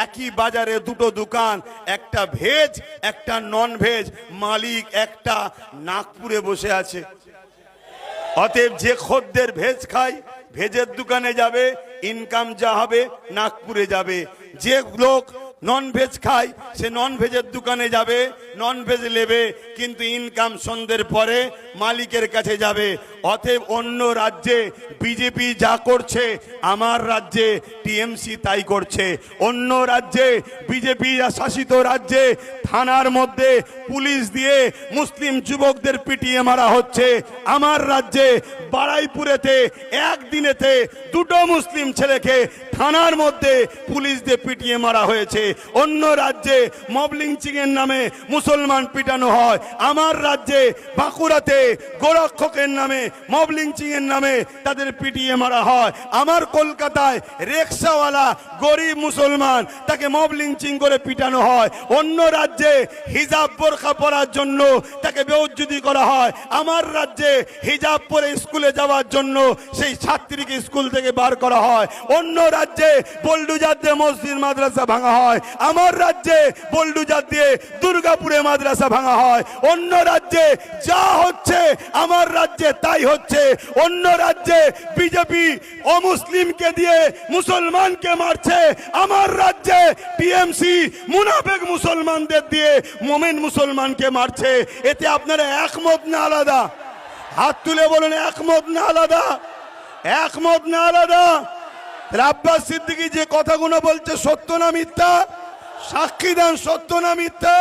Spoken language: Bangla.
একই বাজারে দুটো দোকান, একটা ভেজ একটা নন ভেজ, মালিক একটা নাগপুরে বসে আছে। অতএব যে খদ্দের ভেজ খায় ভেজের দোকানে যাবে, ইনকাম যা হবে নাগপুরে যাবে। যে লোক নন ভেজ খায় সে নন ভেজের দোকানে যাবে, নন ভেজ নেবে, কিন্তু ইনকাম সন্ধ্যের পরে মালিকের কাছে যাবে। অতএব অন্য রাজ্যে বিজেপি যা করছে আমার রাজ্যে টিএমসি তাই করছে। অন্য রাজ্যে বিজেপি শাসিত রাজ্যে থানার মধ্যে পুলিশ দিয়ে মুসলিম যুবকদের পিটিয়ে মারা হচ্ছে। আমার রাজ্যে বারাইপুরেতে একদিনেতে দুটো মুসলিম ছেলেকে থানার মধ্যে পুলিশ দিয়ে পিটিয়ে মারা হয়েছে। অন্য রাজ্যে মব লিঞ্চিং এর নামে মুসলমান পিটানো হয়। আমার রাজ্যে বাঁকুড়াতে গোরক্ষকের নামে মব লিঞ্চিং এর নামে তাদের পিটিয়ে মারা হয়। আমার কলকাতায় রিকশাওয়ালা গরিব মুসলমান তাকে মব লিঞ্চিং করে পিটানো হয়। অন্য রাজ্যে হিজাব বোরখা পরার জন্য তাকে বেউজ্জুদি করা হয়। আমার রাজ্যে হিজাব পরে স্কুলে যাওয়ার জন্য সেই ছাত্রীকে স্কুল থেকে বার করা হয়। অন্য রাজ্যে বোল্ডুজার দিয়ে মসজিদ মাদ্রাসা ভাঙা হয়। আমার রাজ্যে বোল্ডুজার দিয়ে দুর্গাপুরে মাদ্রাসা ভাঙা হয়। অন্য রাজ্যে যা হচ্ছে আমার রাজ্যে তাই হচ্ছে। অন্য রাজ্যে বিজেপি অমুসলিমকে দিয়ে মুসলমানকে মারছে। আমার রাজ্যে টিএমসি মুনাফেক মুসলমানদের দিয়ে মুমিন মুসলমানকে মারছে। এতে আপনারা একমত না আলাদা? হাত তুলে বলুন একমত না আলাদা? একমত না আলাদা? আব্বাস সিদ্দিকী যে কথাগুলো বলছে সত্য না মিথ্যা? সাক্ষী দেন, সত্য না মিথ্যা?